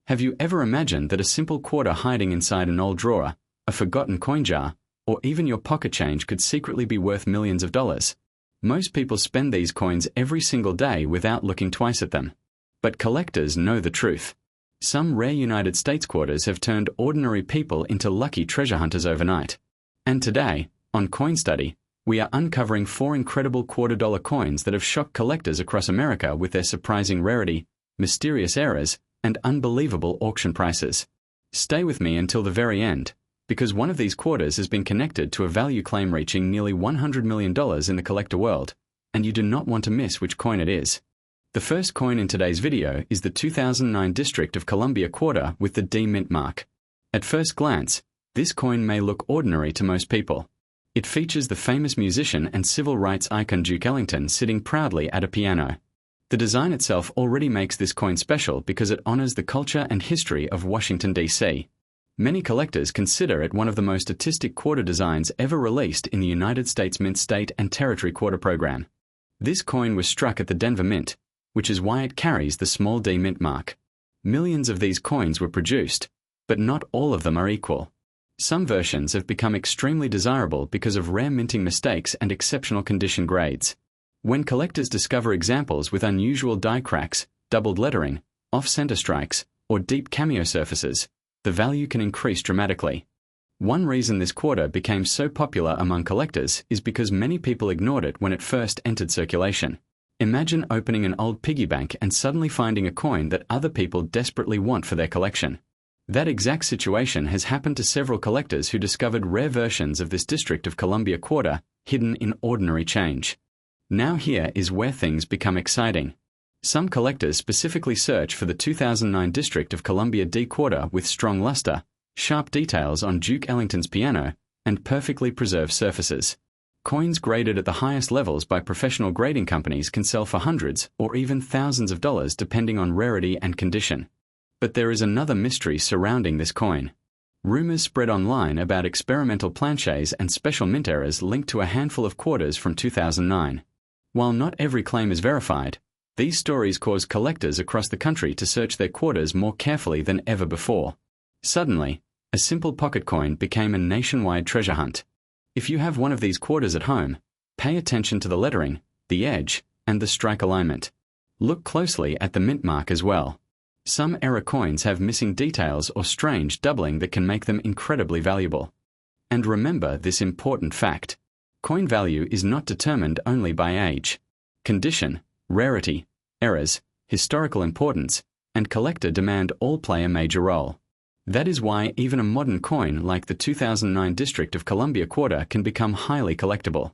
Have you ever imagined that a simple quarter hiding inside an old drawer, a forgotten coin jar, or even your pocket change could secretly be worth millions of dollars? Most people spend these coins every single day without looking twice at them. But collectors know the truth. Some rare United States quarters have turned ordinary people into lucky treasure hunters overnight. And today, on Coin Study, we are uncovering 4 incredible $quarter-dollar coins that have shocked collectors across America with their surprising rarity, mysterious errors, and unbelievable auction prices. Stay with me until the very end, because one of these quarters has been connected to a value claim reaching nearly $100 million in the collector world, and you do not want to miss which coin it is. The first coin in today's video is the 2009 District of Columbia quarter with the D mint mark. At first glance, this coin may look ordinary to most people. It features the famous musician and civil rights icon Duke Ellington sitting proudly at a piano. The design itself already makes this coin special because it honors the culture and history of Washington, D.C. Many collectors consider it one of the most artistic quarter designs ever released in the United States Mint State and Territory Quarter Program. This coin was struck at the Denver Mint, which is why it carries the small d mint mark. Millions of these coins were produced, but not all of them are equal. Some versions have become extremely desirable because of rare minting mistakes and exceptional condition grades. When collectors discover examples with unusual die cracks, doubled lettering, off-center strikes, or deep cameo surfaces, the value can increase dramatically. One reason this quarter became so popular among collectors is because many people ignored it when it first entered circulation. Imagine opening an old piggy bank and suddenly finding a coin that other people desperately want for their collection. That exact situation has happened to several collectors who discovered rare versions of this District of Columbia quarter hidden in ordinary change. Now here is where things become exciting. Some collectors specifically search for the 2009 District of Columbia D quarter with strong luster, sharp details on Duke Ellington's piano, and perfectly preserved surfaces. Coins graded at the highest levels by professional grading companies can sell for hundreds or even thousands of dollars depending on rarity and condition. But there is another mystery surrounding this coin. Rumors spread online about experimental planchets and special mint errors linked to a handful of quarters from 2009. While not every claim is verified, these stories cause collectors across the country to search their quarters more carefully than ever before. Suddenly, a simple pocket coin became a nationwide treasure hunt. If you have one of these quarters at home, pay attention to the lettering, the edge, and the strike alignment. Look closely at the mint mark as well. Some error coins have missing details or strange doubling that can make them incredibly valuable. And remember this important fact. Coin value is not determined only by age. Condition, rarity, errors, historical importance, and collector demand all play a major role. That is why even a modern coin like the 2009 District of Columbia quarter can become highly collectible.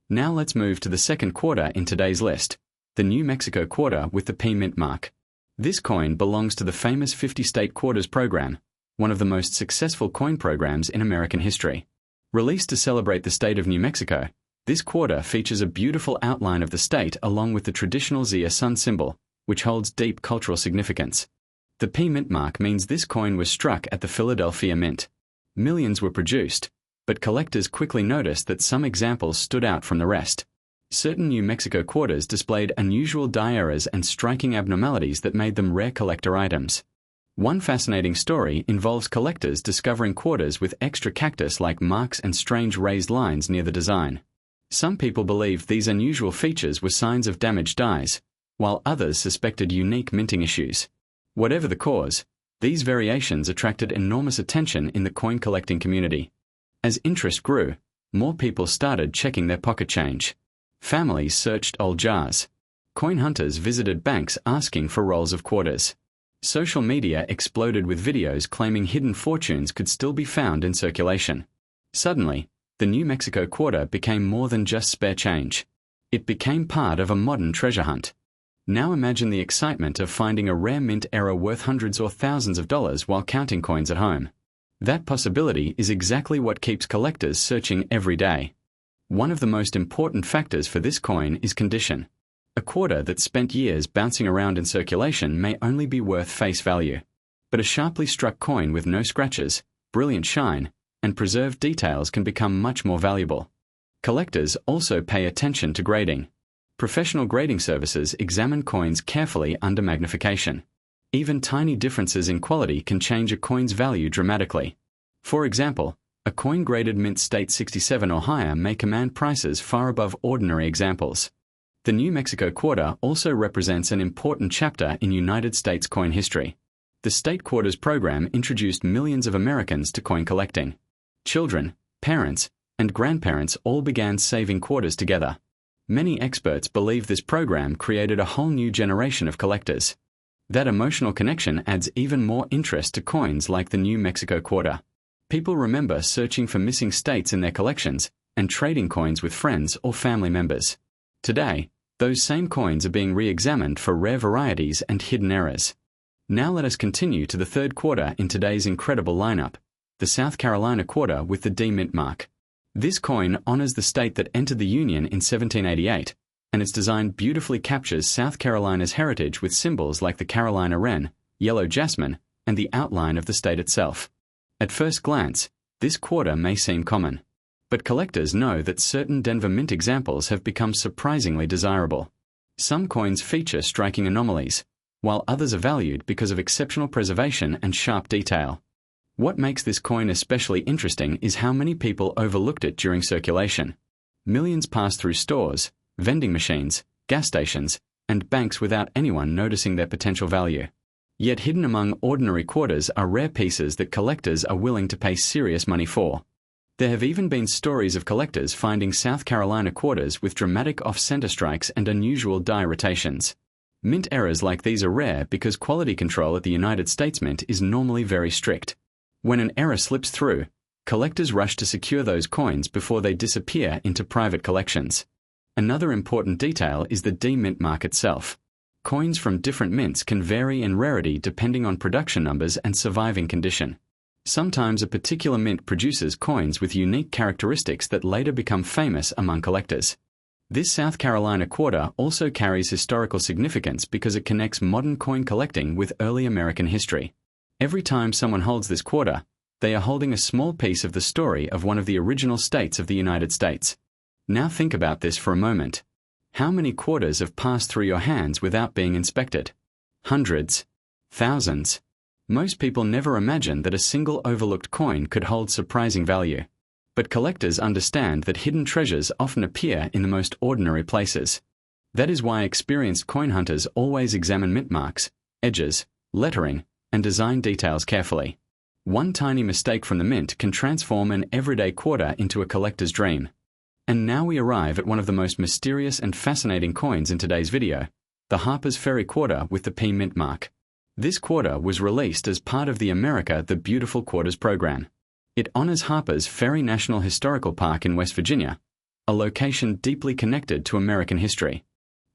Now let's move to the second quarter in today's list, the New Mexico quarter with the P mint mark. This coin belongs to the famous 50-state quarters program, one of the most successful coin programs in American history. Released to celebrate the state of New Mexico, this quarter features a beautiful outline of the state along with the traditional Zia sun symbol, which holds deep cultural significance. The P mint mark means this coin was struck at the Philadelphia Mint. Millions were produced, but collectors quickly noticed that some examples stood out from the rest. Certain New Mexico quarters displayed unusual die errors and striking abnormalities that made them rare collector items. One fascinating story involves collectors discovering quarters with extra cactus-like marks and strange raised lines near the design. Some people believed these unusual features were signs of damaged dies, while others suspected unique minting issues. Whatever the cause, these variations attracted enormous attention in the coin collecting community. As interest grew, more people started checking their pocket change. Families searched old jars. Coin hunters visited banks asking for rolls of quarters. Social media exploded with videos claiming hidden fortunes could still be found in circulation. Suddenly, the New Mexico quarter became more than just spare change. It became part of a modern treasure hunt. Now imagine the excitement of finding a rare mint error worth hundreds or thousands of dollars while counting coins at home. That possibility is exactly what keeps collectors searching every day. One of the most important factors for this coin is condition. A quarter that spent years bouncing around in circulation may only be worth face value. But a sharply struck coin with no scratches, brilliant shine, and preserved details can become much more valuable. Collectors also pay attention to grading. Professional grading services examine coins carefully under magnification. Even tiny differences in quality can change a coin's value dramatically. For example, a coin graded mint state 67 or higher may command prices far above ordinary examples. The New Mexico quarter also represents an important chapter in United States coin history. The state quarters program introduced millions of Americans to coin collecting. Children, parents, and grandparents all began saving quarters together. Many experts believe this program created a whole new generation of collectors. That emotional connection adds even more interest to coins like the New Mexico quarter. People remember searching for missing states in their collections and trading coins with friends or family members. Today, those same coins are being re-examined for rare varieties and hidden errors. Now let us continue to the third quarter in today's incredible lineup, the South Carolina quarter with the D mint mark. This coin honors the state that entered the Union in 1788, and its design beautifully captures South Carolina's heritage with symbols like the Carolina wren, yellow jasmine, and the outline of the state itself. At first glance, this quarter may seem common, but collectors know that certain Denver Mint examples have become surprisingly desirable. Some coins feature striking anomalies, while others are valued because of exceptional preservation and sharp detail. What makes this coin especially interesting is how many people overlooked it during circulation. Millions passed through stores, vending machines, gas stations, and banks without anyone noticing their potential value. Yet hidden among ordinary quarters are rare pieces that collectors are willing to pay serious money for. There have even been stories of collectors finding South Carolina quarters with dramatic off-center strikes and unusual die rotations. Mint errors like these are rare because quality control at the United States Mint is normally very strict. When an error slips through, collectors rush to secure those coins before they disappear into private collections. Another important detail is the D mint mark itself. Coins from different mints can vary in rarity depending on production numbers and surviving condition. Sometimes a particular mint produces coins with unique characteristics that later become famous among collectors. This South Carolina quarter also carries historical significance because it connects modern coin collecting with early American history. Every time someone holds this quarter, they are holding a small piece of the story of one of the original states of the United States. Now think about this for a moment. How many quarters have passed through your hands without being inspected? Hundreds? Thousands? Most people never imagine that a single overlooked coin could hold surprising value. But collectors understand that hidden treasures often appear in the most ordinary places. That is why experienced coin hunters always examine mint marks, edges, lettering, and design details carefully. One tiny mistake from the mint can transform an everyday quarter into a collector's dream. And now we arrive at one of the most mysterious and fascinating coins in today's video, the Harper's Ferry quarter with the P mint mark. This quarter was released as part of the America the Beautiful Quarters program. It honors Harper's Ferry National Historical Park in West Virginia, a location deeply connected to American history.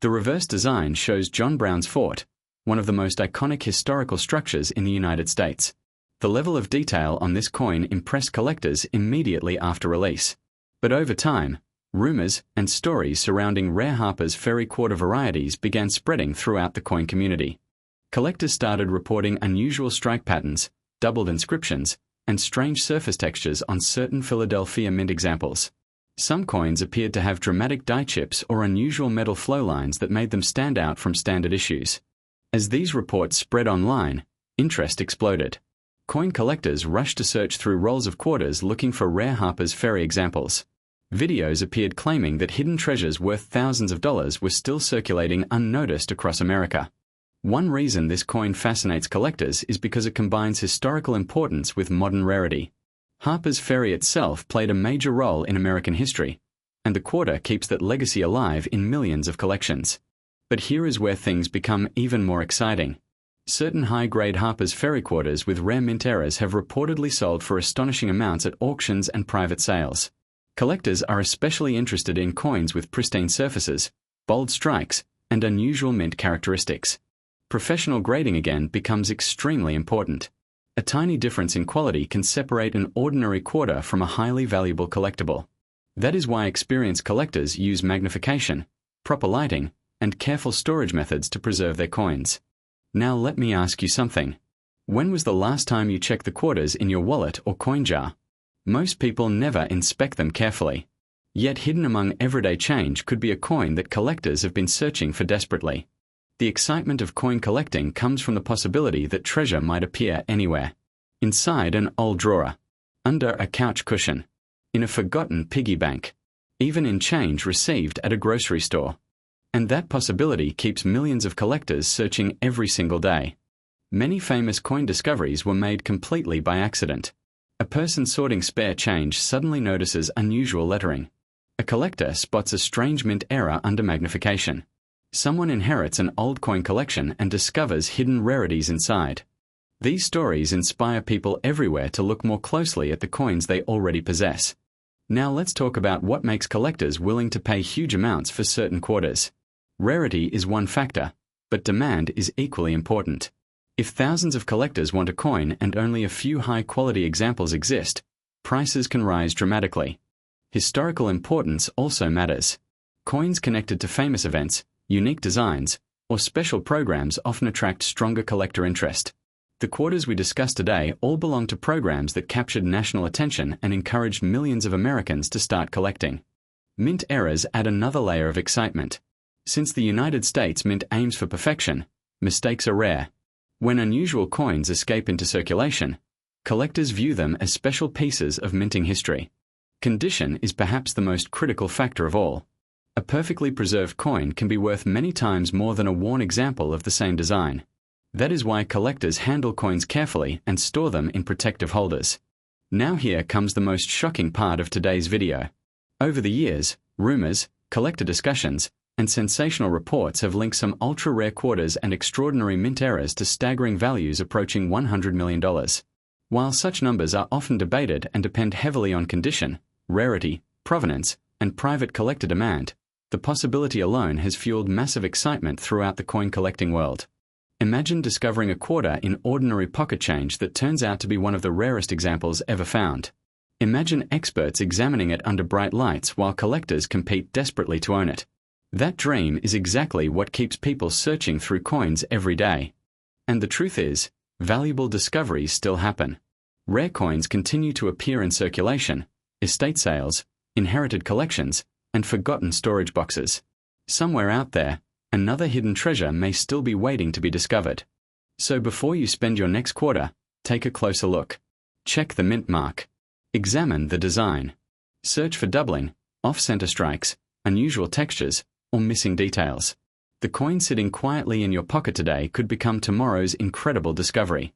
The reverse design shows John Brown's Fort, one of the most iconic historical structures in the United States. The level of detail on this coin impressed collectors immediately after release. But over time, rumors and stories surrounding rare Harper's Ferry quarter varieties began spreading throughout the coin community. Collectors started reporting unusual strike patterns, doubled inscriptions, and strange surface textures on certain Philadelphia mint examples. Some coins appeared to have dramatic die chips or unusual metal flow lines that made them stand out from standard issues. As these reports spread online, interest exploded. Coin collectors rushed to search through rolls of quarters looking for rare Harper's Ferry examples. Videos appeared claiming that hidden treasures worth thousands of dollars were still circulating unnoticed across America. One reason this coin fascinates collectors is because it combines historical importance with modern rarity. Harper's Ferry itself played a major role in American history, and the quarter keeps that legacy alive in millions of collections. But here is where things become even more exciting. Certain high-grade Harper's Ferry quarters with rare mint errors have reportedly sold for astonishing amounts at auctions and private sales. Collectors are especially interested in coins with pristine surfaces, bold strikes, and unusual mint characteristics. Professional grading again becomes extremely important. A tiny difference in quality can separate an ordinary quarter from a highly valuable collectible. That is why experienced collectors use magnification, proper lighting, and careful storage methods to preserve their coins. Now let me ask you something. When was the last time you checked the quarters in your wallet or coin jar? Most people never inspect them carefully. Yet hidden among everyday change could be a coin that collectors have been searching for desperately. The excitement of coin collecting comes from the possibility that treasure might appear anywhere. Inside an old drawer, under a couch cushion, in a forgotten piggy bank, even in change received at a grocery store. And that possibility keeps millions of collectors searching every single day. Many famous coin discoveries were made completely by accident. A person sorting spare change suddenly notices unusual lettering. A collector spots a strange mint error under magnification. Someone inherits an old coin collection and discovers hidden rarities inside. These stories inspire people everywhere to look more closely at the coins they already possess. Now let's talk about what makes collectors willing to pay huge amounts for certain quarters. Rarity is one factor, but demand is equally important. If thousands of collectors want a coin and only a few high-quality examples exist, prices can rise dramatically. Historical importance also matters. Coins connected to famous events, unique designs, or special programs often attract stronger collector interest. The quarters we discussed today all belong to programs that captured national attention and encouraged millions of Americans to start collecting. Mint errors add another layer of excitement. Since the United States Mint aims for perfection, mistakes are rare. When unusual coins escape into circulation, collectors view them as special pieces of minting history. Condition is perhaps the most critical factor of all. A perfectly preserved coin can be worth many times more than a worn example of the same design. That is why collectors handle coins carefully and store them in protective holders. Now here comes the most shocking part of today's video. Over the years, rumors, collector discussions, and sensational reports have linked some ultra-rare quarters and extraordinary mint errors to staggering values approaching $100 million. While such numbers are often debated and depend heavily on condition, rarity, provenance, and private collector demand, the possibility alone has fueled massive excitement throughout the coin collecting world. Imagine discovering a quarter in ordinary pocket change that turns out to be one of the rarest examples ever found. Imagine experts examining it under bright lights while collectors compete desperately to own it. That dream is exactly what keeps people searching through coins every day. And the truth is, valuable discoveries still happen. Rare coins continue to appear in circulation, estate sales, inherited collections, and forgotten storage boxes. Somewhere out there, another hidden treasure may still be waiting to be discovered. So before you spend your next quarter, take a closer look. Check the mint mark. Examine the design. Search for doubling, off-center strikes, unusual textures, or missing details. The coin sitting quietly in your pocket today could become tomorrow's incredible discovery.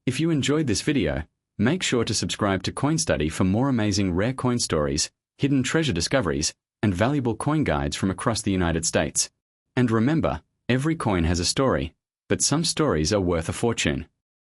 If you enjoyed this video, make sure to subscribe to Coin Study for more amazing rare coin stories, hidden treasure discoveries, and valuable coin guides from across the United States. And remember, every coin has a story, but some stories are worth a fortune.